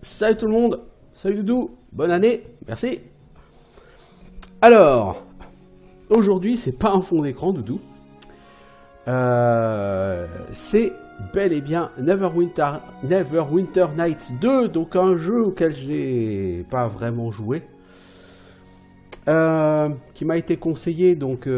Salut tout le monde, salut Doudou, bonne année, merci. Alors, aujourd'hui c'est pas un fond d'écran Doudou, c'est bel et bien Neverwinter Nights 2, donc un jeu auquel j'ai pas vraiment joué, qui m'a été conseillé donc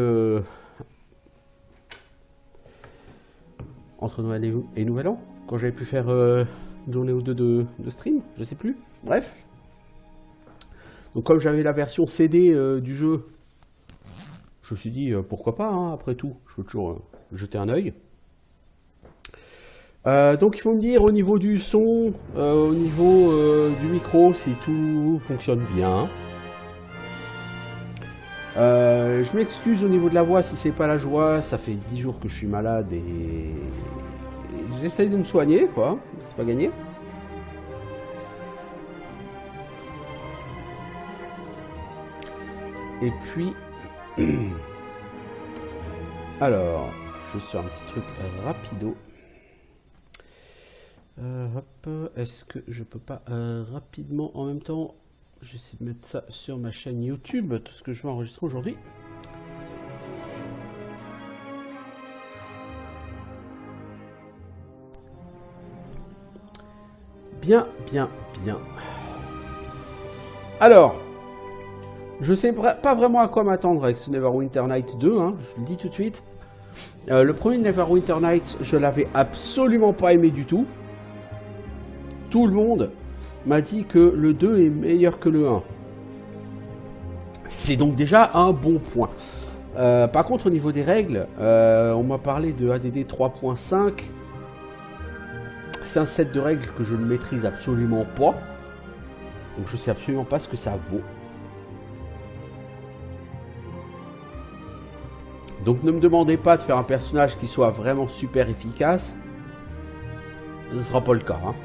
entre Noël et Nouvel An, quand j'avais pu faire une journée ou deux de stream, je sais plus, bref. Donc comme j'avais la version CD du jeu, je me suis dit pourquoi pas, hein, après tout, je peux toujours jeter un œil. Donc il faut me dire au niveau du son, au niveau du micro, si tout fonctionne bien. Je m'excuse au niveau de la voix si c'est pas la joie, ça fait 10 jours que je suis malade et j'essaye de me soigner, quoi, c'est pas gagné. Et puis, alors, je suis sur un petit truc rapido. Hop, est-ce que je peux pas rapidement en même temps, j'essaie de mettre ça sur ma chaîne YouTube, tout ce que je vais enregistrer aujourd'hui. Bien. Alors, je sais pas vraiment à quoi m'attendre avec ce Neverwinter Nights 2, hein, je le dis tout de suite. Le premier Neverwinter Nights, je l'avais absolument pas aimé du tout. Tout le monde m'a dit que le 2 est meilleur que le 1. C'est donc déjà un bon point. Par contre, au niveau des règles, on m'a parlé de ADD 3.5. C'est un set de règles que je ne maîtrise absolument pas. Donc je sais absolument pas ce que ça vaut. Donc ne me demandez pas de faire un personnage qui soit vraiment super efficace. Ce ne sera pas le cas. Hein.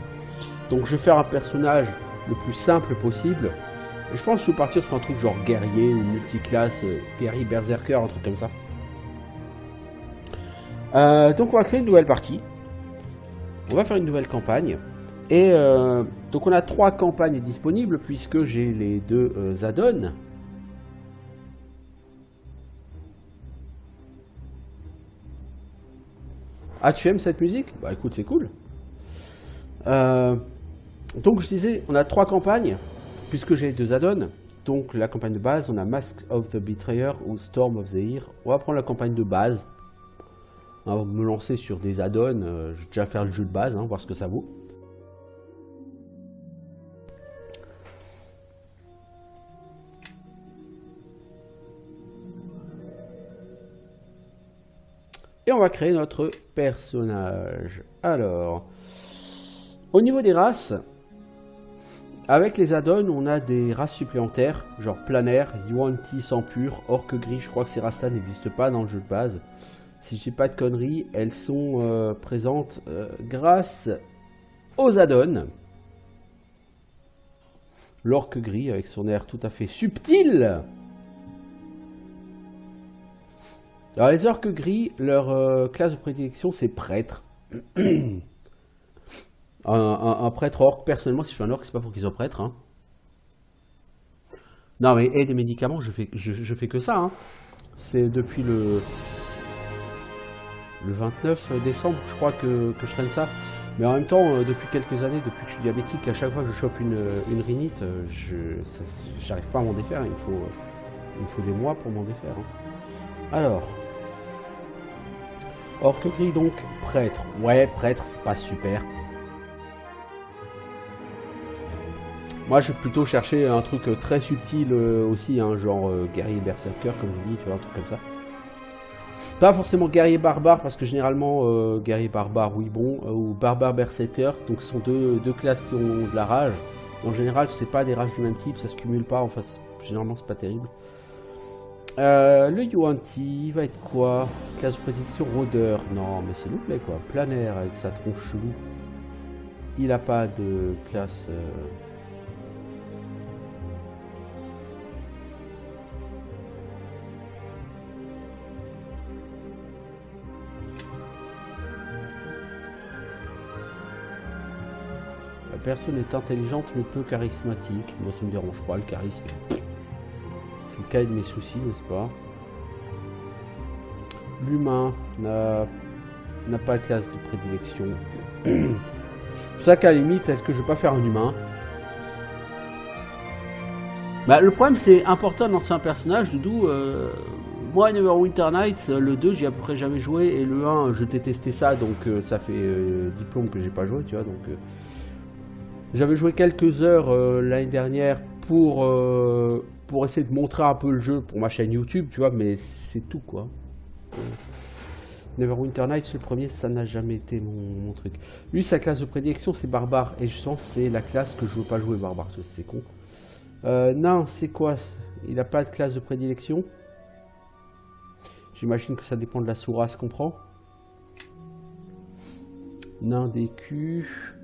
Donc je vais faire un personnage le plus simple possible. Et je pense que je vais partir sur un truc genre guerrier ou multiclasse, guerrier berserker, un truc comme ça. Donc on va créer une nouvelle partie. On va faire une nouvelle campagne. Et donc on a 3 campagnes disponibles puisque j'ai les 2 add-ons. Ah, tu aimes cette musique? Bah écoute, c'est cool. Donc je disais, on a 3 campagnes, puisque j'ai les 2 add-ons. Donc la campagne de base, on a Mask of the Betrayer ou Storm of the Ear. On va prendre la campagne de base. On va me lancer sur des add-ons, je vais déjà faire le jeu de base, hein, voir ce que ça vaut. Et on va créer notre personnage. Alors, au niveau des races, avec les add-ons, on a des races supplémentaires, genre planaire, Yuan-Ti sang pur, orc gris. Je crois que ces races-là n'existent pas dans le jeu de base. Si je dis pas de conneries, elles sont présentes grâce aux add-ons. L'orc gris avec son air tout à fait subtil. Alors les orques gris, leur classe de prédilection c'est prêtre. un prêtre orc, personnellement si je suis un orc c'est pas pour qu'ils soient prêtres. Hein. Non mais des médicaments je fais que ça. Hein. C'est depuis le 29 décembre je crois que je traîne ça. Mais en même temps depuis quelques années, depuis que je suis diabétique, à chaque fois que je chope une rhinite, j'arrive pas à m'en défaire. Il me faut des mois pour m'en défaire. Hein. Alors... Orc gris donc, prêtre. Ouais, prêtre, c'est pas super. Moi, je vais plutôt chercher un truc très subtil aussi, hein, genre guerrier berserker, comme je vous dis, tu vois, un truc comme ça. Pas forcément guerrier barbare, parce que généralement, guerrier barbare, oui, bon, ou barbare berserker, donc ce sont deux classes qui ont de la rage. En général, c'est pas des rages du même type, ça se cumule pas, enfin, généralement, c'est pas terrible. Le Yuan-Ti va être quoi? Classe de prédiction rôdeur. Non, mais s'il vous plaît, quoi. Planaire avec sa tronche chelou. Il a pas de classe. personne est intelligente mais peu charismatique. Moi ça me dérange pas le charisme. C'est le cas de mes soucis, n'est-ce pas? L'humain n'a pas de classe de prédilection. C'est pour ça qu'à la limite, est-ce que je vais pas faire un humain? Bah, le problème, c'est important de lancer un personnage, Doudou. Moi, Neverwinter Nights, le 2, j'y ai à peu près jamais joué. Et le 1, je détestais ça, donc ça fait diplôme que j'ai pas joué, tu vois. Donc, j'avais joué quelques heures l'année dernière pour essayer de montrer un peu le jeu pour ma chaîne YouTube, tu vois. Mais c'est tout, quoi. Neverwinter Nights, le premier, ça n'a jamais été mon truc. Lui, sa classe de prédilection, c'est barbare. Et justement, c'est la classe que je veux pas jouer barbare, parce que c'est con. Non, c'est quoi? Il n'a pas de classe de prédilection. J'imagine que ça dépend de la sourace qu'on prend. Nain des culs.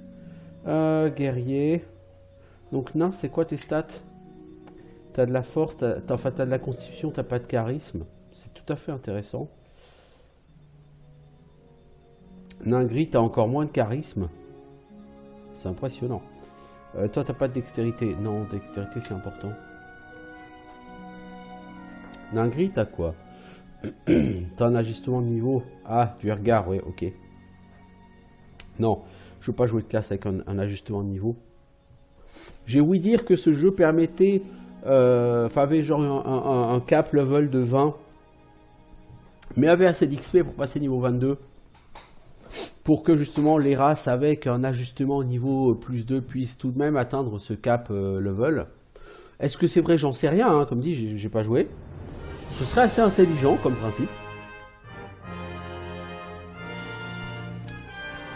Guerrier. Donc nain, c'est quoi tes stats? T'as de la force, t'as de la constitution, t'as pas de charisme. C'est tout à fait intéressant. Nain gris, t'as encore moins de charisme. C'est impressionnant. Toi, t'as pas de dextérité. Non, dextérité, c'est important. Nain gris, t'as quoi? T'as un ajustement de niveau. Ah, du regard, ouais, ok. Non, je veux pas jouer de classe avec un ajustement de niveau. J'ai ouï dire que ce jeu permettait... Enfin, avait genre un cap level de 20. Mais avait assez d'XP pour passer niveau 22. Pour que justement les races avec un ajustement niveau plus 2 puissent tout de même atteindre ce cap level. Est-ce que c'est vrai? J'en sais rien, hein. Comme dit, j'ai pas joué. Ce serait assez intelligent comme principe.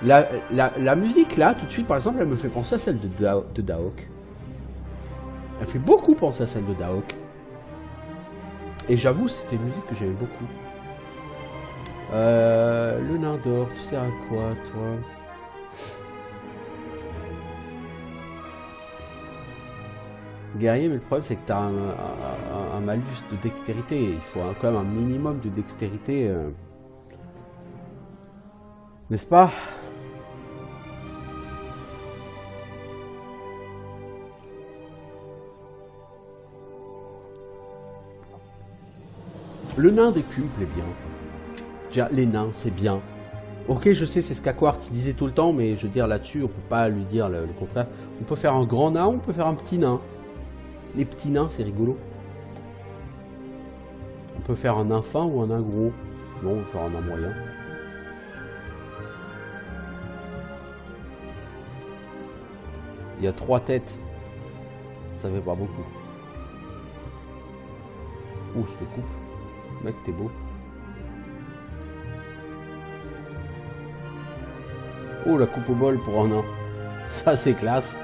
La musique là, tout de suite par exemple, elle me fait penser à celle de Daok. Elle fait beaucoup penser à celle de Daok. Et j'avoue, c'était une musique que j'aimais beaucoup. Le nain d'or, tu sers à quoi, toi? Guerrier, mais le problème c'est que tu as un malus de dextérité. Il faut quand même un minimum de dextérité. N'est-ce pas? Le nain des culs me plaît bien. Les nains, c'est bien. Ok, je sais, c'est ce qu'Aquartz disait tout le temps, mais je veux dire, là-dessus, on peut pas lui dire le contraire. On peut faire un grand nain, on peut faire un petit nain. Les petits nains, c'est rigolo. On peut faire un nain fin ou un nain gros. Non, on va faire un nain moyen. Il y a 3 têtes. Ça fait pas beaucoup. Ouh, je te coupe. Mec, t'es beau. Oh, la coupe au bol pour un nain. Ça, c'est classe.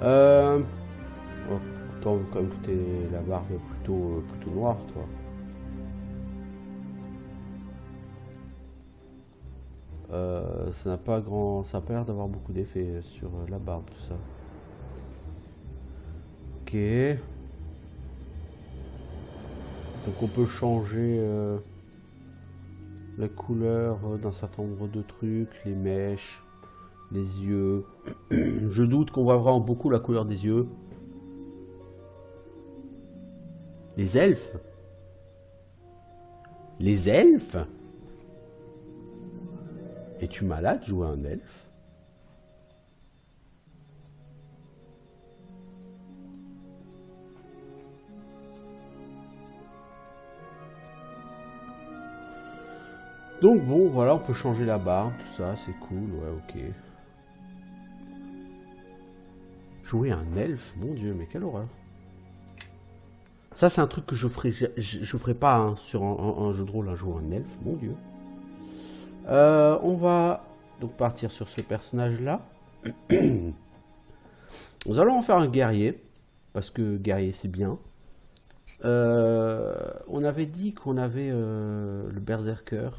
Oh, tant comme que t'es la barbe plutôt noire, toi. Ça n'a pas ça a pas l'air d'avoir beaucoup d'effet sur la barbe, tout ça. Ok. Donc on peut changer la couleur d'un certain nombre de trucs, les mèches, les yeux. Je doute qu'on voit vraiment beaucoup la couleur des yeux. Les elfes? Les elfes? Es-tu malade, jouer un elfe? Donc bon, voilà, on peut changer la barbe, tout ça, c'est cool, ouais, ok. Jouer un elfe, mon dieu, mais quelle horreur. Ça, c'est un truc que je ferai pas hein, sur un jeu de rôle, un jouer un elfe, mon dieu. On va donc partir sur ce personnage-là. Nous allons en faire un guerrier, parce que guerrier, c'est bien. On avait dit qu'on avait le berserker.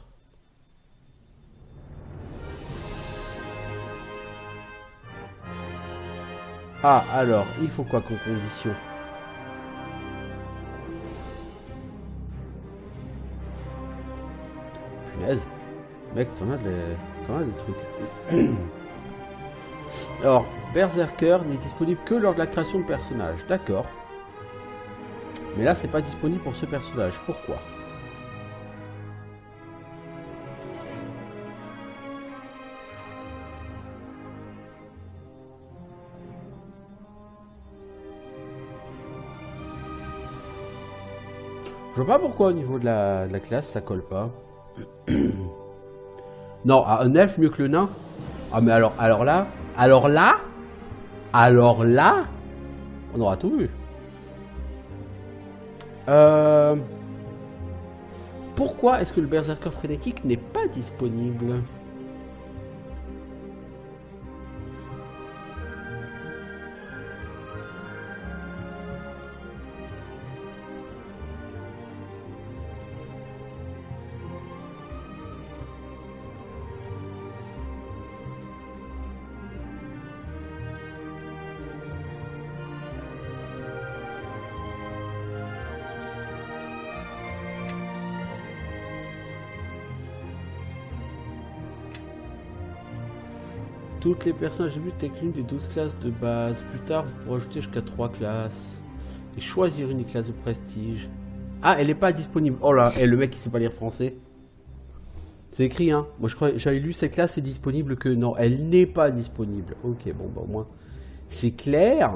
Ah, alors, il faut quoi comme condition? punaise. Mec, t'en as des trucs. Alors, Berserker n'est disponible que lors de la création de personnage. D'accord. Mais là, c'est pas disponible pour ce personnage. Pourquoi? Je vois pas pourquoi au niveau de la classe ça colle pas. Non, un elfe mieux que le nain. Ah mais alors là, on aura tout vu. Pourquoi est-ce que le berserker frénétique n'est pas disponible? Toutes les personnages débutent avec l'une des 12 classes de base. Plus tard, vous pourrez ajouter jusqu'à 3 classes. Et choisir une classe de prestige. Ah, elle n'est pas disponible. Oh là, et le mec il sait pas lire français. C'est écrit, hein. Moi je croyais, j'avais lu cette classe est disponible que non, elle n'est pas disponible. Ok, bon, bah au moins c'est clair.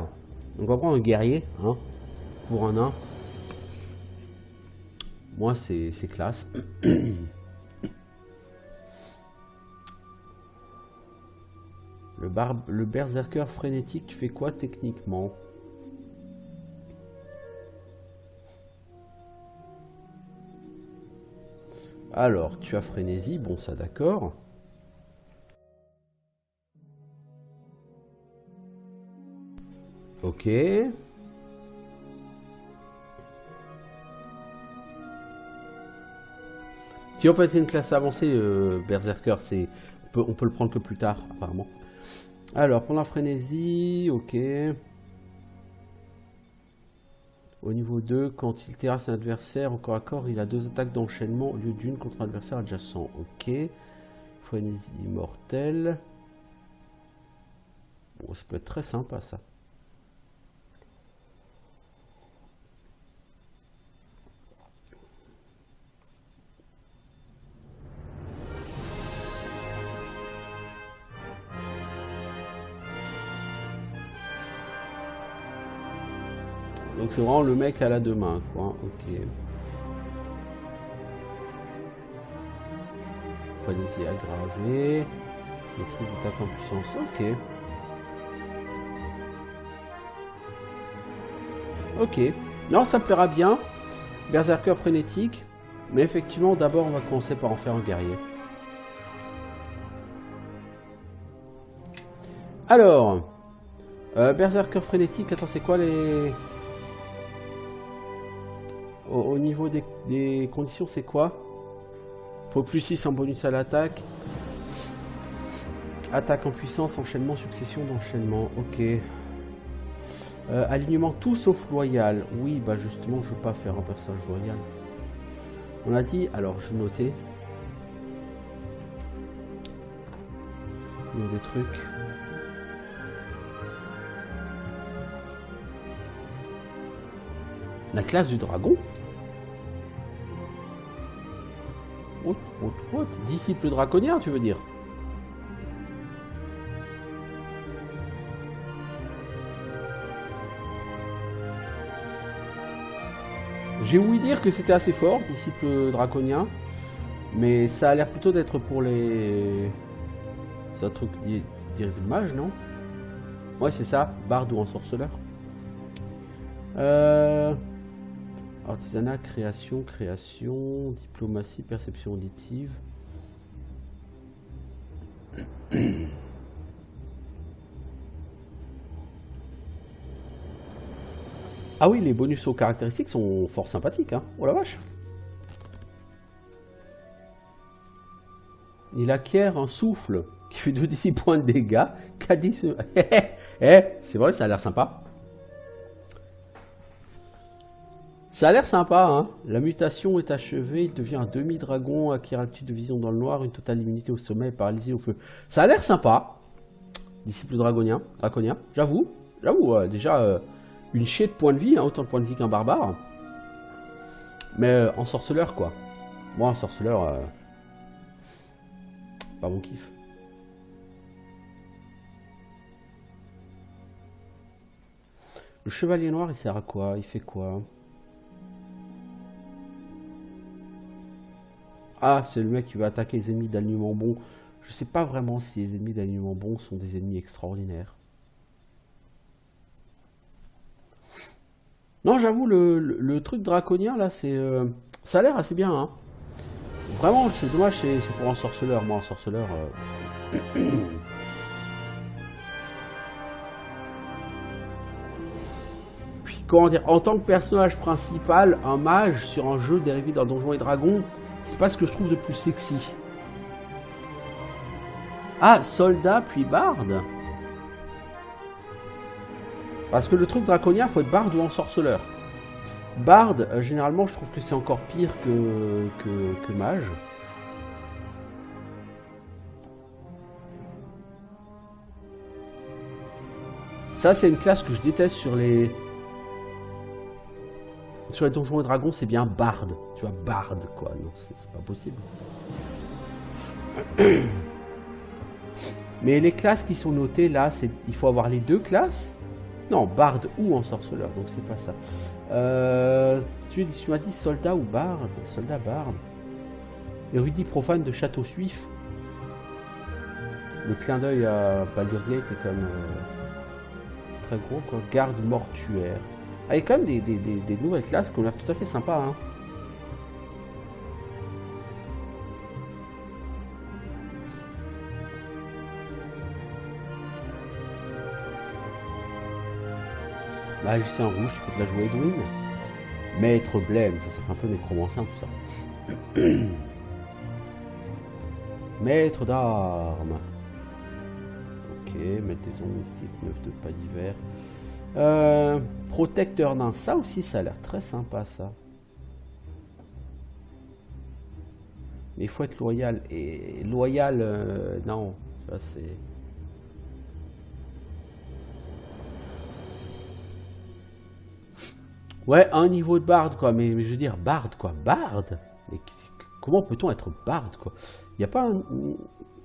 On va prendre un guerrier, hein, pour un nain. Moi c'est classe. Le berserker frénétique, tu fais quoi techniquement? Alors, tu as frénésie, bon ça d'accord. Ok. Si en fait c'est une classe avancée, berserker, on peut le prendre que plus tard apparemment. Alors, pour la frénésie, ok. Au niveau 2, quand il terrasse un adversaire au corps à corps, il a 2 attaques d'enchaînement au lieu d'une contre un adversaire adjacent. Ok. Frénésie mortelle. Bon, ça peut être très sympa ça. Donc c'est vraiment le mec à la deux mains, quoi. Ok. Frénésie aggravée. Maîtrise d'attaque en puissance. Ok. Ok. Non, ça me plaira bien. Berserker frénétique. Mais effectivement, d'abord, on va commencer par en faire un guerrier. Alors. Berserker frénétique. Attends, c'est quoi les... Au niveau des conditions, c'est quoi? Faut plus 6 en bonus à l'attaque. Attaque en puissance, enchaînement, succession d'enchaînement. Ok. Alignement tout sauf loyal. Oui, bah justement, je veux pas faire un personnage loyal. On a dit, alors je notais. Il y a des trucs. La classe du dragon? What? Disciple draconien, tu veux dire? J'ai ouï dire que c'était assez fort, disciple draconien. Mais ça a l'air plutôt d'être pour les... C'est un truc dire du mage, non? Ouais, c'est ça, barde ou ensorceleur. Artisanat, création, diplomatie, perception auditive. Ah oui, les bonus aux caractéristiques sont fort sympathiques, hein. Oh la vache. Il acquiert un souffle qui fait 2d6 points de dégâts. C'est vrai, ça a l'air sympa. Ça a l'air sympa, hein. La mutation est achevée, il devient un demi-dragon, acquiert l'aptitude de vision dans le noir, une totale immunité au sommet et paralysé au feu. Ça a l'air sympa. Disciple draconien, j'avoue, déjà une chier de points de vie, hein, autant de points de vie qu'un barbare. Mais ensorceleur quoi. Moi ensorceleur, pas mon kiff. Le chevalier noir il sert à quoi? Il fait quoi? Ah, c'est le mec qui va attaquer les ennemis d'alignement bon. Je sais pas vraiment si les ennemis d'alignement bon sont des ennemis extraordinaires. Non, j'avoue, le truc draconien, là, c'est... ça a l'air assez bien, hein. Vraiment, c'est dommage, c'est pour ensorceleur. Moi, ensorceleur... Puis, comment dire, en tant que personnage principal, un mage sur un jeu dérivé d'un Donjons et Dragons, c'est pas ce que je trouve de plus sexy. Ah, soldat puis barde. Parce que le truc draconien, faut être barde ou ensorceleur. Barde, généralement, je trouve que c'est encore pire que mage. Ça, c'est une classe que je déteste sur les... Sur les Donjons et Dragons, c'est bien barde. Tu vois, barde, quoi. Non, c'est pas possible. Mais les classes qui sont notées, là, il faut avoir les deux classes. Non, barde ou ensorceleur, donc c'est pas ça. Tu m'as dit soldat ou barde? Soldat, barde. Érudit profane de Château Suif. Le clin d'œil à Baldur's Gate est quand même très gros, quoi. Garde mortuaire. Ah, il y a quand même des nouvelles classes qui ont l'air tout à fait sympas, hein. Magicien rouge, tu peux te la jouer Edwin. Maître blême, ça fait un peu nécromancien tout ça. Maître d'armes. Ok, mettre des ondes mystiques, 9 de pas d'hiver. Protecteur nain, ça aussi ça a l'air très sympa ça. Mais il faut être loyal. Et loyal, non, ça c'est... Ouais, un niveau de barde, quoi. Mais je veux dire, barde, quoi. Barde. Mais comment peut-on être barde, quoi? Il n'y a pas un...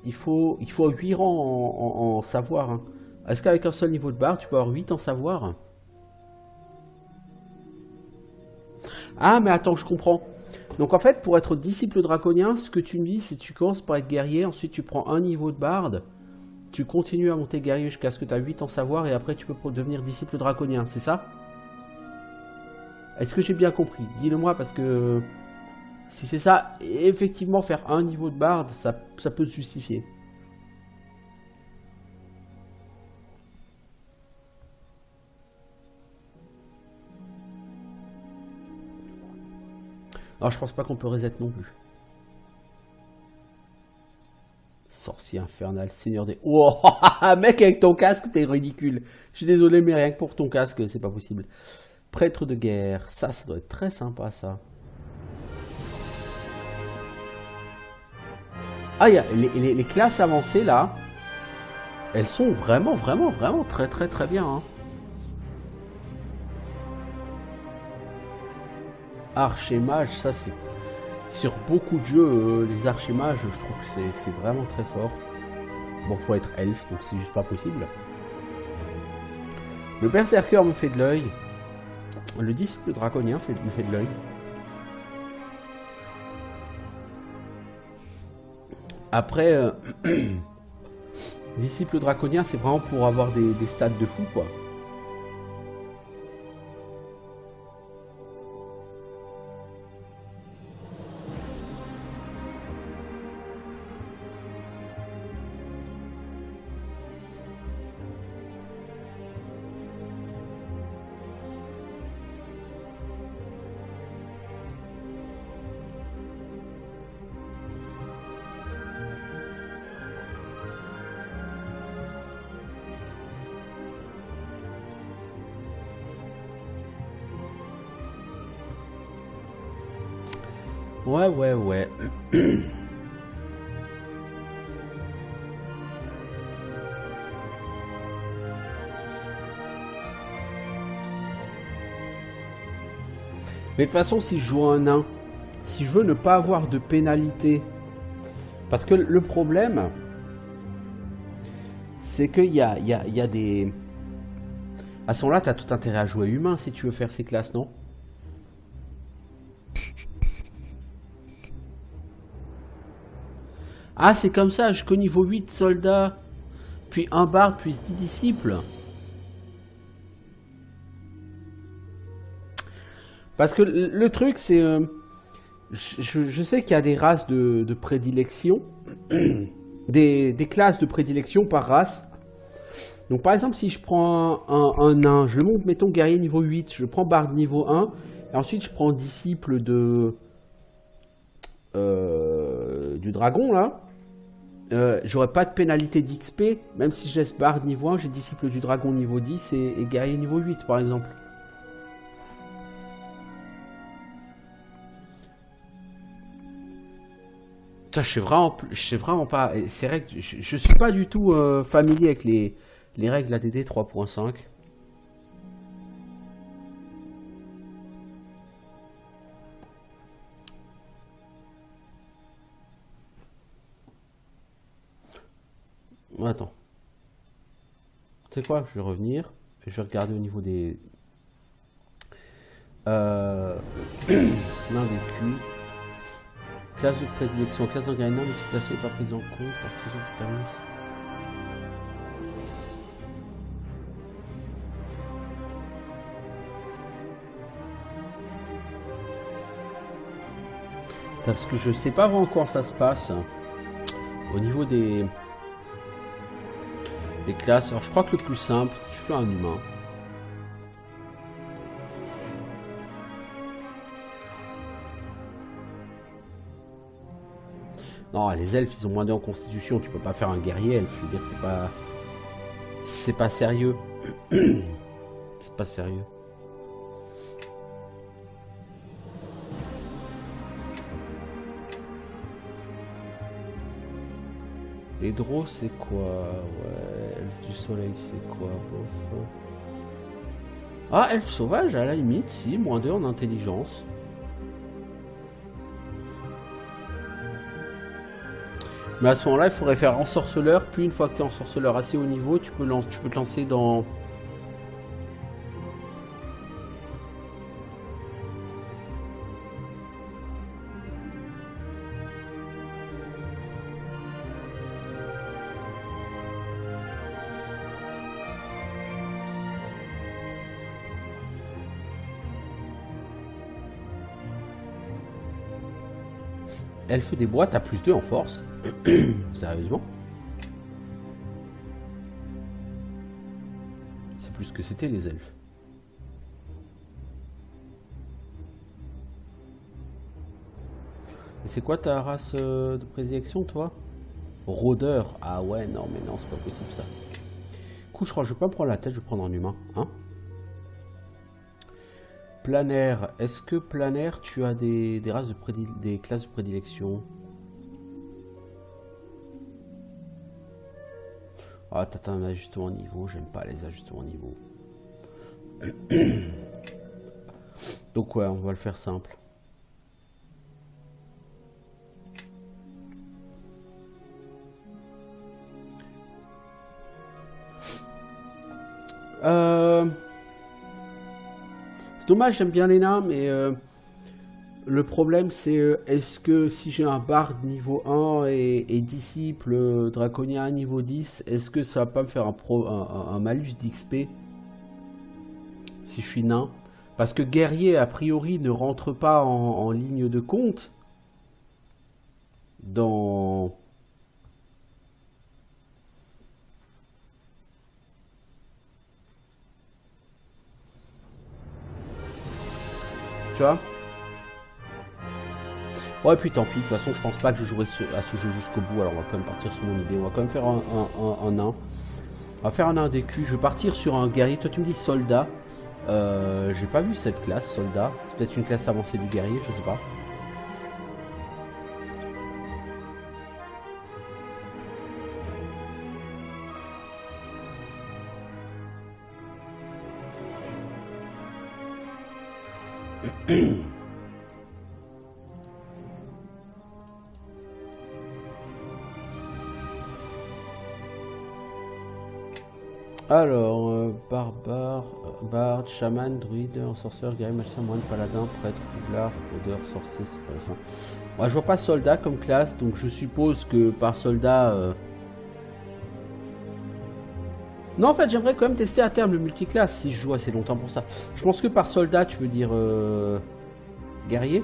Il faut 8 rangs en savoir. Hein. Est-ce qu'avec un seul niveau de barde, tu peux avoir 8 en savoir? Ah, mais attends, je comprends. Donc en fait, pour être disciple draconien, ce que tu me dis, c'est que tu commences par être guerrier, ensuite tu prends un niveau de barde, tu continues à monter guerrier jusqu'à ce que tu as 8 en savoir, et après tu peux devenir disciple draconien, c'est ça? Est-ce que j'ai bien compris? Dis-le-moi parce que si c'est ça, effectivement faire un niveau de barde, ça peut se justifier. Alors je pense pas qu'on peut reset non plus. Sorcier infernal, seigneur des... Oh, mec avec ton casque, t'es ridicule. Je suis désolé mais rien que pour ton casque, c'est pas possible. Prêtre de guerre, ça doit être très sympa ça. Ah, il y a les classes avancées là, elles sont vraiment très bien. Hein. Archer-mage, ça c'est... Sur beaucoup de jeux, les archers-mages, je trouve que c'est vraiment très fort. Bon, faut être elfe, donc c'est juste pas possible. Le berserker me fait de l'œil. Le disciple draconien me fait de l'œil. Après, disciple draconien, c'est vraiment pour avoir des stats de fou, quoi. Ouais, ouais, ouais. Mais de toute façon, si je joue un nain, si je veux ne pas avoir de pénalité, parce que le problème, c'est qu'il y a des... À ce moment-là, tu as tout intérêt à jouer humain si tu veux faire ces classes, non? Ah, c'est comme ça, jusqu'au niveau 8 soldats, puis un barde, puis 10 disciples. Parce que le truc, c'est... je sais qu'il y a des races de prédilection, des classes de prédilection par race. Donc par exemple, si je prends un nain, je le monte, mettons guerrier niveau 8, je prends barde niveau 1, et ensuite je prends disciple de... du dragon, là. J'aurais pas de pénalité d'XP, même si je laisse barde niveau 1, j'ai disciple du dragon niveau 10 et guerrier niveau 8, par exemple. Putain, je sais vraiment pas. C'est vrai que je suis pas du tout familier avec les règles ADD 3.5. Attends. Tu sais quoi? Je vais revenir. Je vais regarder au niveau des... L'un des culs. Classe de prédilection, classe d'engagement multiclassée pas prise en compte par ce qui termine. Parce que je sais pas vraiment comment ça se passe au niveau des classes. Alors je crois que le plus simple, c'est que tu fais un humain. Non, les elfes, ils ont moins 2 en constitution. Tu peux pas faire un guerrier elfe. Je veux dire, c'est pas sérieux. C'est pas sérieux. Les drôles, c'est quoi? Ouais, elfe du soleil, c'est quoi? Bof. Ah, elfe sauvage, à la limite, si. Moins 2 en intelligence. Mais à ce moment-là, il faudrait faire ensorceleur. Puis une fois que tu es ensorceleur assez haut niveau, tu peux te lancer dans... Elfe des bois, t'as plus 2 en force. Sérieusement? C'est plus que c'était les elfes. Et c'est quoi ta race de prédilection, toi? Rôdeur. Ah ouais, non, mais non, c'est pas possible ça. Coup, je crois que je vais pas me prendre la tête, je vais prendre un humain. Hein? Planaire. Est-ce que planaire, tu as des races de des classes de prédilection? Ah, t'as un ajustement niveau. J'aime pas les ajustements niveau. Donc ouais, on va le faire simple. C'est dommage, j'aime bien les nains, mais le problème c'est est-ce que si j'ai un barde niveau 1 et disciple draconien niveau 10, est-ce que ça va pas me faire un malus d'XP si je suis nain? Parce que guerrier a priori ne rentre pas en ligne de compte dans... Tu vois? Ouais, puis tant pis, de toute façon, je pense pas que je jouerai à ce jeu jusqu'au bout, alors on va quand même partir sur mon idée. On va quand même faire un nain. On va faire un nain DQ. Je vais partir sur un guerrier. Toi, tu me dis soldat. J'ai pas vu cette classe, soldat. C'est peut-être une classe avancée du guerrier, je sais pas. Alors, barbare, barde, chaman, druide, ensorceur, guerrier, magicien, moine, paladin, prêtre, poublard, fraudeur, sorcier, c'est pas ça. Moi, je vois pas soldat comme classe, donc je suppose que par soldat... Non, en fait, j'aimerais quand même tester à terme le multiclasse, si je joue assez longtemps pour ça. Je pense que par soldat, tu veux dire... guerrier.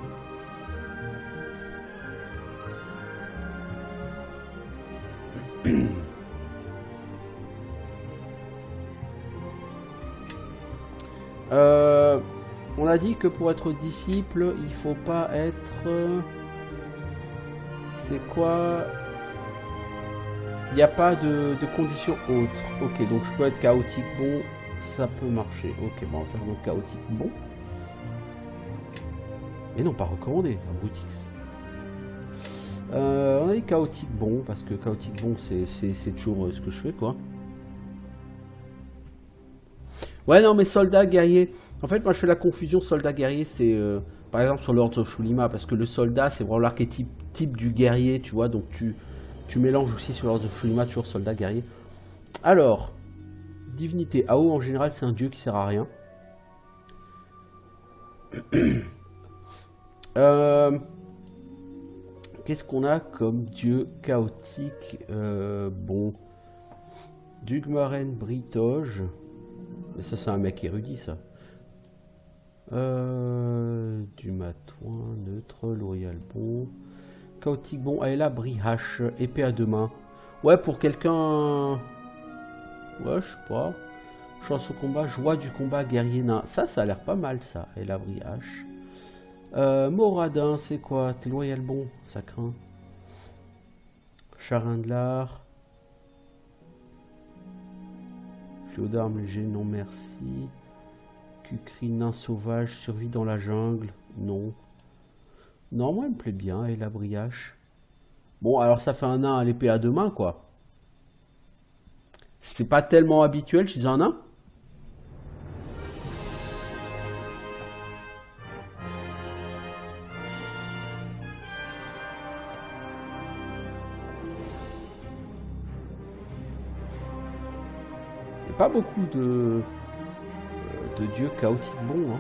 On a dit que pour être disciple, il faut pas être... C'est quoi? Il n'y a pas de conditions autres. Ok, donc je peux être chaotique bon, ça peut marcher. Ok, bon, on va faire donc chaotique bon. Et non, pas recommandé, à Brutix. On a dit chaotique bon, parce que chaotique bon, c'est toujours ce que je fais, quoi. Ouais, non, mais soldat, guerrier. En fait, moi, je fais la confusion soldat-guerrier. C'est, par exemple, sur l'ordre of Shulima. Parce que le soldat, c'est vraiment l'archétype du guerrier, tu vois. Donc, tu mélanges aussi sur l'ordre of Shulima, toujours soldat-guerrier. Alors, divinité. Ao, en général, c'est un dieu qui sert à rien. Qu'est-ce qu'on a comme dieu chaotique? Bon. Dugmaren Britoge. Ça, c'est un mec érudit, ça. Du matouin, neutre, L'Oréal bon. Chaotique bon, Aela Brihache, épée à deux mains. Ouais, pour quelqu'un... Ouais, je sais pas. Chance au combat, joie du combat, guerrier nain. Ça a l'air pas mal, ça. Aela Brihache. Moradin, c'est quoi? T'es L'Oréal bon, ça craint. Charin de l'art. D'armes léger, non merci. Kukri, nain sauvage, survie dans la jungle, non. Non, moi, elle me plaît bien, et la briache. Bon, alors ça fait un nain à l'épée à deux mains, quoi. C'est pas tellement habituel chez un nain. Pas beaucoup de dieux chaotiques bons, hein.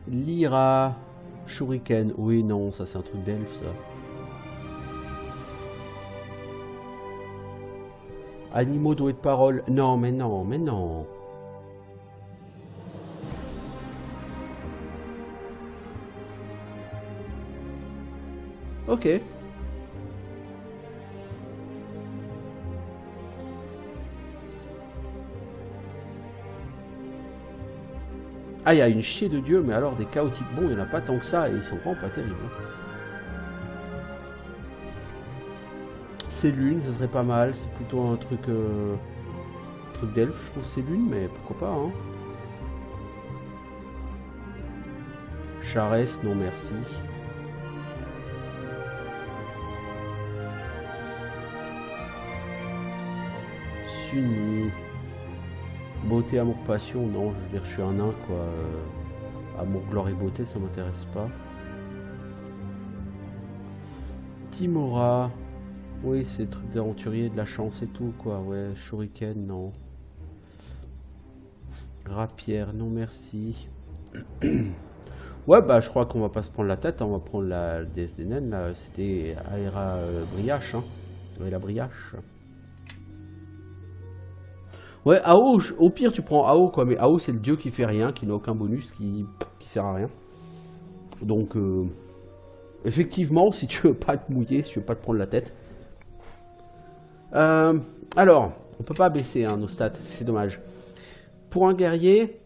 Lyra, Shuriken, oui, non, ça c'est un truc d'elfe, ça. Animaux doués de parole. Non, mais non, mais non. Ok. Ah, il y a une chier de dieu, mais alors des chaotiques bons, il n'y en a pas tant que ça, et ils sont vraiment pas terribles. C'est lune, ça serait pas mal. C'est plutôt un truc d'elfe, je trouve, c'est lune, mais pourquoi pas, hein. Charès, non merci. Sunny. Beauté, amour, passion, non, je veux dire, je suis un nain, quoi. Amour, gloire et beauté, ça m'intéresse pas. Timora. Oui, c'est des trucs d'aventurier, de la chance et tout, quoi. Ouais, Shuriken, non. Rapière, non merci. Ouais, bah je crois qu'on va pas se prendre la tête, hein. On va prendre la déesse des naines, là. C'était Aera Briache, hein. Ouais, la Briache. Ouais, Ao, au pire tu prends Ao, quoi. Mais Ao, c'est le dieu qui fait rien, qui n'a aucun bonus, qui sert à rien. Donc, effectivement, si tu veux pas te mouiller, si tu veux pas te prendre la tête. Alors, on peut pas baisser, hein, nos stats, c'est dommage. Pour un guerrier,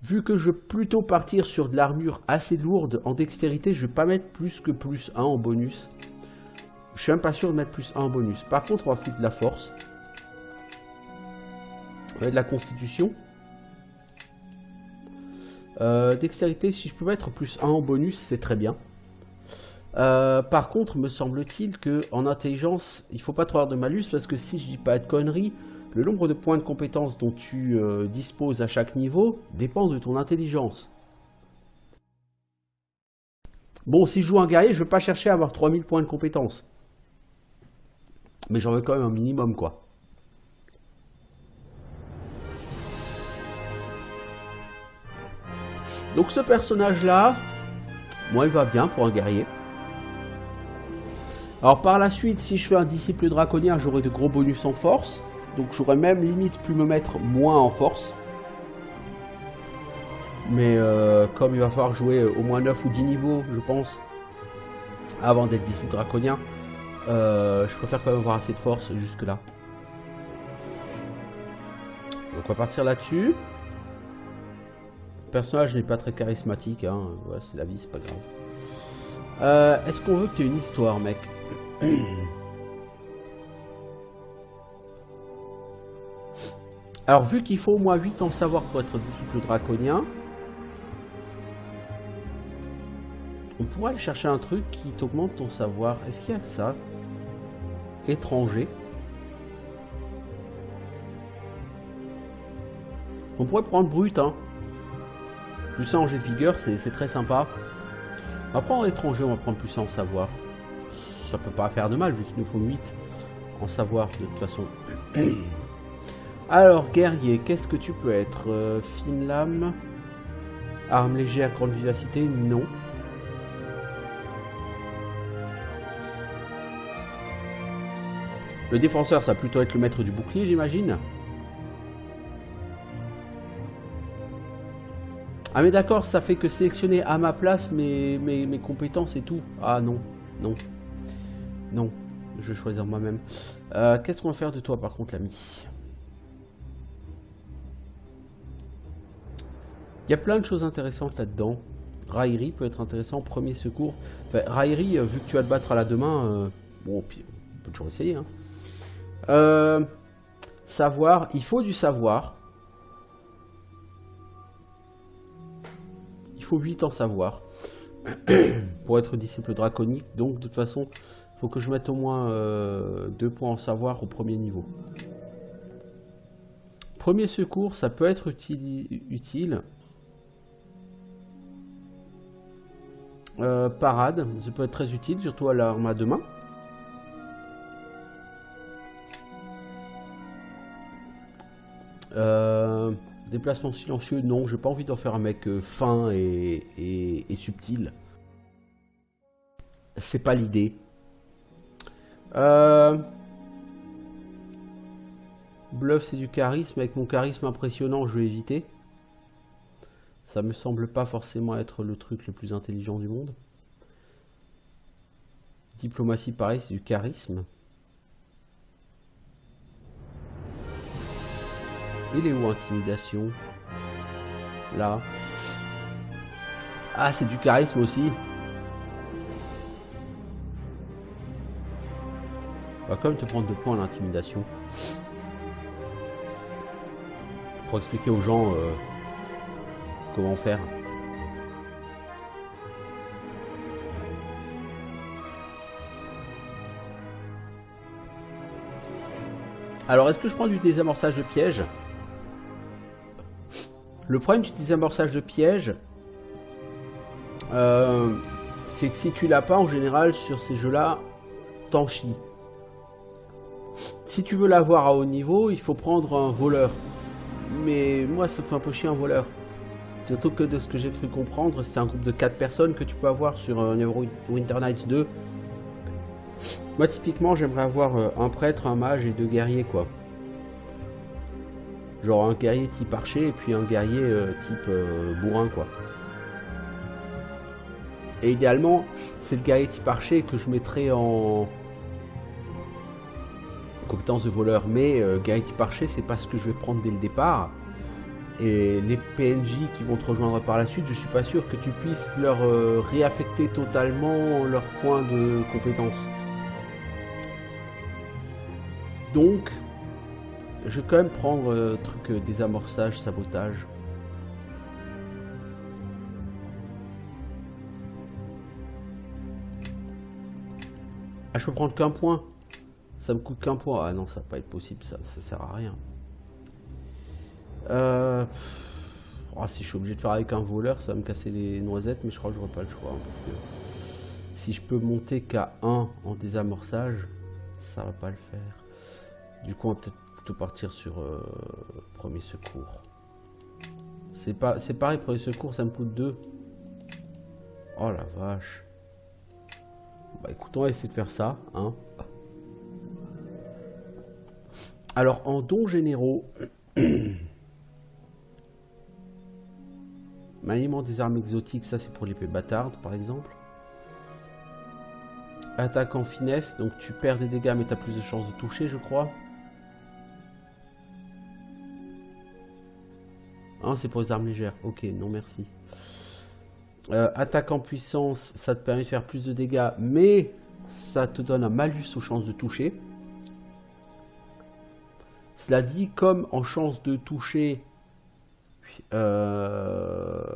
vu que je veux plutôt partir sur de l'armure assez lourde, en dextérité, je vais pas mettre plus que plus 1 en bonus. Je suis même pas sûr de mettre plus 1 en bonus. Par contre, on va foutre de la force. On va de la constitution. Dextérité, si je peux mettre plus 1 en bonus, c'est très bien. Par contre, me semble-t-il que en intelligence, il faut pas trop avoir de malus parce que si je dis pas de conneries, le nombre de points de compétence dont tu disposes à chaque niveau dépend de ton intelligence. Bon, si je joue un guerrier, je ne veux pas chercher à avoir 3000 points de compétence. Mais j'en veux quand même un minimum, quoi. Donc ce personnage-là, moi, il va bien pour un guerrier. Alors par la suite, si je fais un disciple draconien, j'aurai de gros bonus en force. Donc j'aurais même limite pu me mettre moins en force. Mais comme il va falloir jouer au moins 9 ou 10 niveaux, je pense, avant d'être disciple draconien, je préfère quand même avoir assez de force jusque là. Donc on va partir là-dessus. Le personnage n'est pas très charismatique, hein. Ouais, c'est la vie, c'est pas grave. Est-ce qu'on veut que tu aies une histoire, mec? Alors vu qu'il faut au moins 8 ans savoir pour être disciple draconien, on pourrait aller chercher un truc qui t'augmente ton savoir. Est-ce qu'il y a que ça? Étranger. On pourrait prendre brut, hein. Plus 1 en jet de vigueur, c'est très sympa. On va prendre étranger, on va prendre plus 1 en savoir. Ça peut pas faire de mal vu qu'il nous faut 8 en savoir de toute façon. Alors, guerrier, qu'est-ce que tu peux être? Fine lame. Arme légère, grande vivacité, non. Le défenseur, ça va plutôt être le maître du bouclier, j'imagine. Ah mais d'accord, ça fait que sélectionner à ma place mes compétences et tout. Ah non, non. Non, je vais choisir moi-même. Qu'est-ce qu'on va faire de toi par contre, l'ami? Il y a plein de choses intéressantes là-dedans. Raillerie peut être intéressant, premier secours. Enfin, raillerie, vu que tu vas te battre à la demain, bon, puis on peut toujours essayer. Hein. Savoir, il faut du savoir. Il faut 8 en savoir pour être disciple draconique. Donc de toute façon, il faut que je mette au moins 2 points en savoir au premier niveau. Premier secours, ça peut être utile. Parade, ça peut être très utile, surtout à l'arme à deux mains. Déplacement silencieux, non, j'ai pas envie d'en faire un mec fin et subtil. C'est pas l'idée. Bluff, c'est du charisme. Avec mon charisme impressionnant, je vais éviter. Ça me semble pas forcément être le truc le plus intelligent du monde. Diplomatie, pareil, c'est du charisme. Il est où intimidation? Là. Ah, c'est du charisme aussi. On va quand même te prendre 2 points à l'intimidation. Pour expliquer aux gens comment faire. Alors, est-ce que je prends du désamorçage de piège? Le problème du désamorçage de piège, c'est que si tu l'as pas, en général, sur ces jeux-là, t'en chies. Si tu veux l'avoir à haut niveau, il faut prendre un voleur. Mais moi, ça me fait un peu chier un voleur. Surtout que de ce que j'ai cru comprendre, c'était un groupe de 4 personnes que tu peux avoir sur Neverwinter Nights 2. Moi, typiquement, j'aimerais avoir un prêtre, un mage et 2 guerriers, quoi. Genre un guerrier type archer et puis un guerrier type bourrin, quoi. Et idéalement, c'est le guerrier type archer que je mettrais en compétence de voleur. Mais guerrier type archer, c'est pas ce que je vais prendre dès le départ. Et les PNJ qui vont te rejoindre par la suite, je suis pas sûr que tu puisses leur réaffecter totalement leurs points de compétence. Donc, je vais quand même prendre truc désamorçage, sabotage. Ah, je peux prendre qu'un point. Ça me coûte qu'un point. Ah non, ça va pas être possible, ça sert à rien. Oh, si je suis obligé de faire avec un voleur, ça va me casser les noisettes, mais je crois que j'aurai pas le choix. Hein, parce que si je peux monter qu'à 1 en désamorçage, ça va pas le faire. Du coup, on va peut-être plutôt partir sur premier secours. C'est pareil, premier secours, ça me coûte 2. Oh la vache. Bah écoute, on va essayer de faire ça, hein. Alors, en dons généraux, maniement des armes exotiques, ça c'est pour l'épée bâtarde, par exemple. Attaque en finesse, donc tu perds des dégâts, mais tu as plus de chances de toucher, je crois. Ah, c'est pour les armes légères. Ok, non merci. Attaque en puissance, ça te permet de faire plus de dégâts, mais ça te donne un malus aux chances de toucher. Cela dit, comme en chance de toucher... Alors,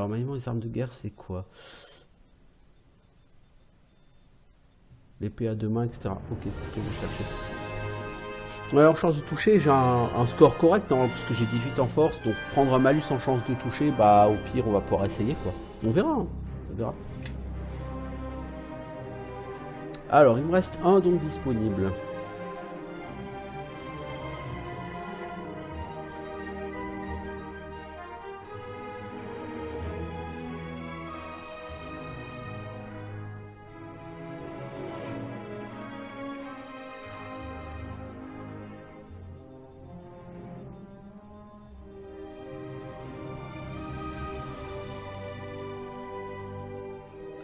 maniement des armes de guerre, c'est quoi? L'épée à deux mains, etc. Ok, c'est ce que je cherchais. Ouais, en chance de toucher, j'ai un score correct, hein, parce que j'ai 18 en force, donc prendre un malus en chance de toucher, bah au pire, on va pouvoir essayer, quoi. On verra, hein. On verra. Alors, il me reste un don disponible.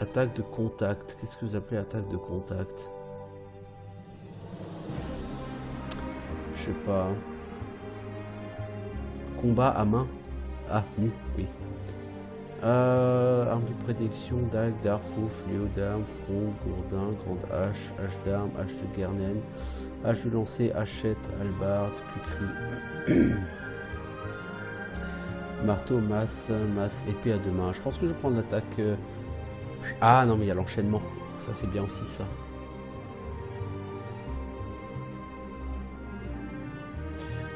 Attaque de contact. Qu'est-ce que vous appelez attaque de contact? Je sais pas. Combat à main. Ah, nu, oui. Arme de prédiction, dague, darfou, fléau d'armes, front, gourdin, grande hache, hache d'armes, hache de guernaine, hache de lancer, hachette, hallebarde, cucri. Marteau, masse, épée à deux mains. Je pense que je vais prendre l'attaque... Ah non, mais il y a l'enchaînement. Ça, c'est bien aussi, ça.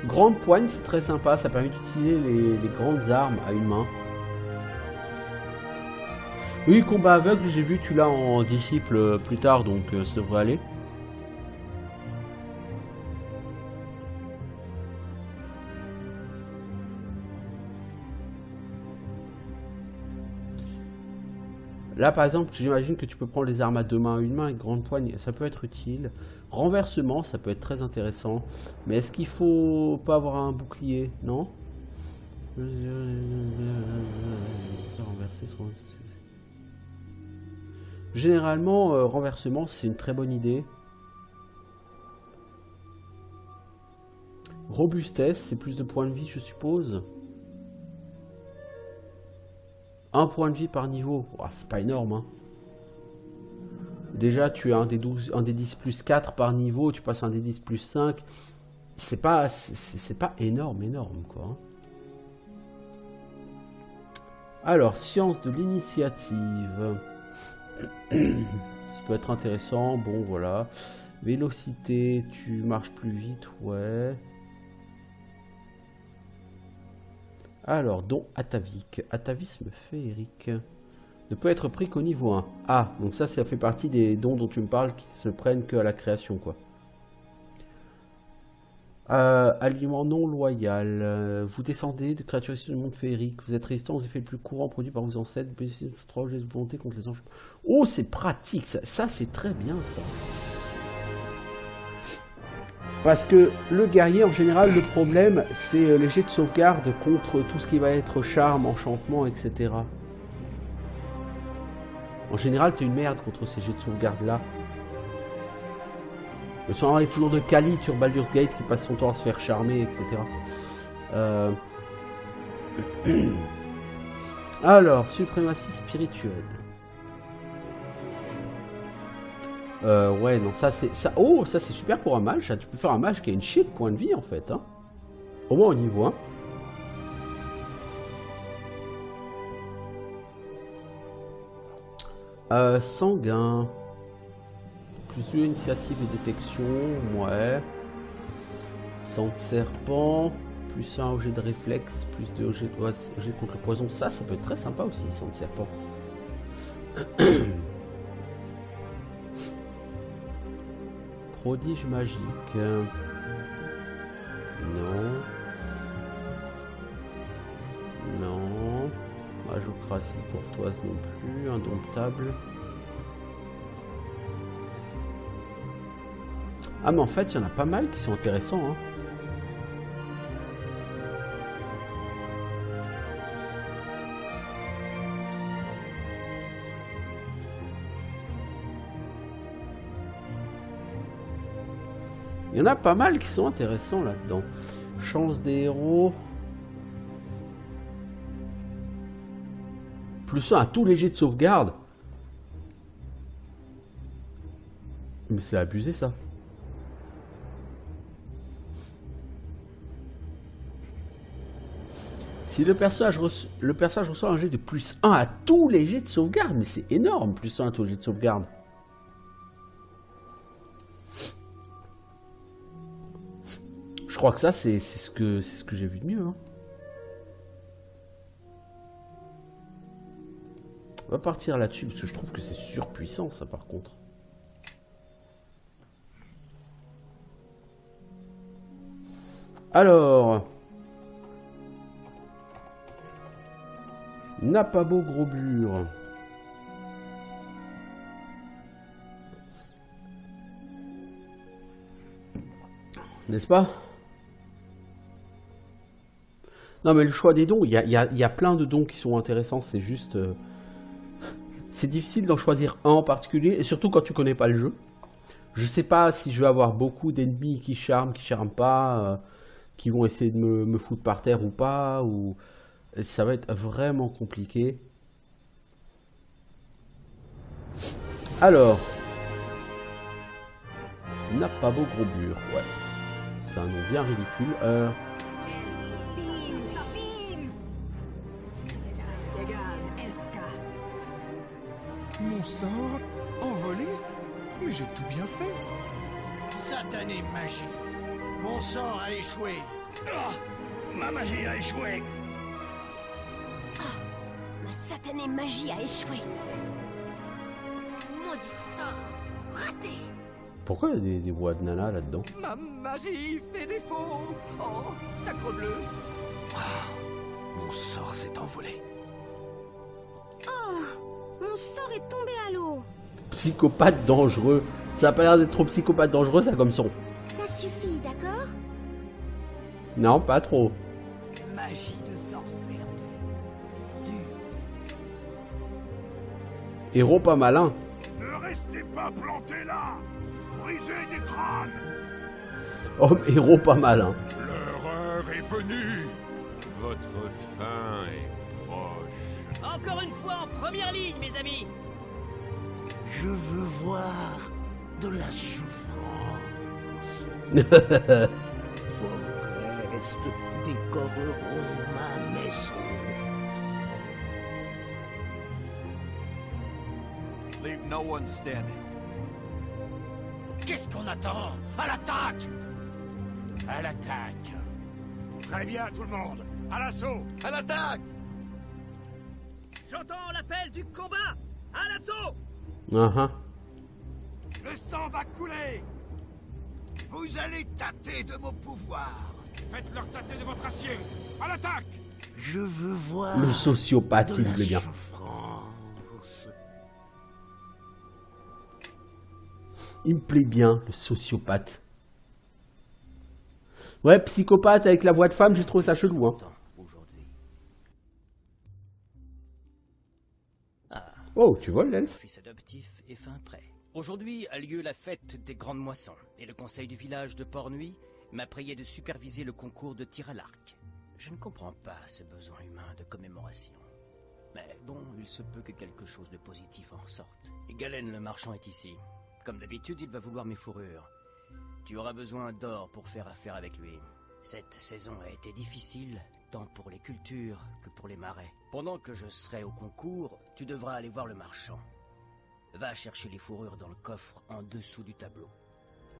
Grande poigne, c'est très sympa. Ça permet d'utiliser les grandes armes à une main. Oui, combat aveugle, j'ai vu, tu l'as en disciple plus tard, donc ça devrait aller. Là, par exemple, j'imagine que tu peux prendre les armes à deux mains à une main avec grande poigne, ça peut être utile. Renversement, ça peut être très intéressant. Mais est-ce qu'il faut pas avoir un bouclier? Non? Généralement, renversement, c'est une très bonne idée. Robustesse, c'est plus de points de vie, je suppose. Un point de vie par niveau, oh, c'est pas énorme, hein. Déjà tu as un des 10 plus 4 par niveau, tu passes un des 10 plus 5. C'est pas énorme quoi. Alors, science de l'initiative. Ça peut être intéressant, bon voilà. Vélocité, tu marches plus vite, ouais. Alors, don atavique. Atavisme féerique. Ne peut être pris qu'au niveau 1. Ah, donc ça fait partie des dons dont tu me parles qui se prennent qu'à la création, quoi. Aliment non loyal. Vous descendez de créatures issues du monde féerique. Vous êtes résistant aux effets les plus courants produits par vos ancêtres. Bénéficiez de 3 jets de volonté contre les anges. Oh, c'est pratique. Ça c'est très bien, ça. Parce que le guerrier, en général, le problème, c'est les jets de sauvegarde contre tout ce qui va être charme, enchantement, etc. En général, t'es une merde contre ces jets de sauvegarde-là. Le sang est toujours de Kali sur Baldur's Gate qui passe son temps à se faire charmer, etc. Alors, suprématie spirituelle. Ouais, non, ça c'est... Oh, ça c'est super pour un mage, ça. Tu peux faire un mage qui a une chier de points de vie, en fait. Hein. Au moins au niveau 1. Sanguin. Plus 2 initiative et détection, ouais. Sang de serpent, plus 1 au jet de réflexe, plus 2 au jet contre le poison. Ça peut être très sympa aussi, sang de serpent. Prodige magique. Non. Non. Magocratie courtoise non plus. Indomptable. Ah mais en fait, il y en a pas mal qui sont intéressants. Hein. Il y en a pas mal qui sont intéressants là-dedans. Chance des héros. Plus 1 à tous les jets de sauvegarde. Mais c'est abusé ça. Si le personnage reçoit un jet de plus 1 à tous les jets de sauvegarde, mais c'est énorme, plus 1 à tous les jets de sauvegarde. Je crois que ça, c'est ce que j'ai vu de mieux. Hein. On va partir là-dessus, parce que je trouve que c'est surpuissant, ça, par contre. Alors... Napabo Grobure. N'est-ce pas? Non mais le choix des dons, il y a plein de dons qui sont intéressants, c'est juste... c'est difficile d'en choisir un en particulier, et surtout quand tu connais pas le jeu. Je sais pas si je vais avoir beaucoup d'ennemis qui charment pas, qui vont essayer de me foutre par terre ou pas, ou... Ça va être vraiment compliqué. Alors... Napabo Grobure, ouais. C'est un nom bien ridicule. Mon sort envolé? Mais j'ai tout bien fait. Satanée magie. Mon sort a échoué. Oh, ma magie a échoué. Ma satanée magie a échoué. Maudit sort raté. Pourquoi il y a des voix de nana là-dedans? Ma magie fait défaut. Oh, sacrebleu. Mon sort s'est envolé. Oh, mon sort est tombé à l'eau. Psychopathe dangereux. Ça a pas l'air d'être trop psychopathe dangereux, ça, comme son. Ça suffit, d'accord? Non, pas trop. Magie de sort perdu. Héros pas malin. Ne restez pas plantés là. Brisez des crânes. Homme héros pas malin. Leur heure est venue. Votre fin est proche. Encore une fois en première ligne, mes amis. Je veux voir de la souffrance. Vos restes décoreront ma maison. Leave no one standing. Qu'est-ce qu'on attend? À l'attaque! À l'attaque! Très bien tout le monde. À l'assaut. À l'attaque! J'entends l'appel du combat! À l'assaut! Le sang va couler. Vous allez tâter de mon pouvoir. Faites-leur tâter de votre acier. À l'attaque. Je veux voir Le sociopathe, de il la plaît bien. souffrance. Il me plaît bien, le sociopathe. Ouais, psychopathe avec la voix de femme, j'ai trouvé ça chelou. Hein. Oh, tu vois l'elfe? Fils adoptif et fin prêt. Aujourd'hui a lieu la fête des grandes moissons, et le conseil du village de Port-Nuit m'a prié de superviser le concours de tir à l'arc. Je ne comprends pas ce besoin humain de commémoration. Mais bon, il se peut que quelque chose de positif en ressorte. Et Galen le marchand est ici. Comme d'habitude, il va vouloir mes fourrures. Tu auras besoin d'or pour faire affaire avec lui. Cette saison a été difficile, tant pour les cultures que pour les marais. Pendant que je serai au concours, tu devras aller voir le marchand. Va chercher les fourrures dans le coffre en dessous du tableau.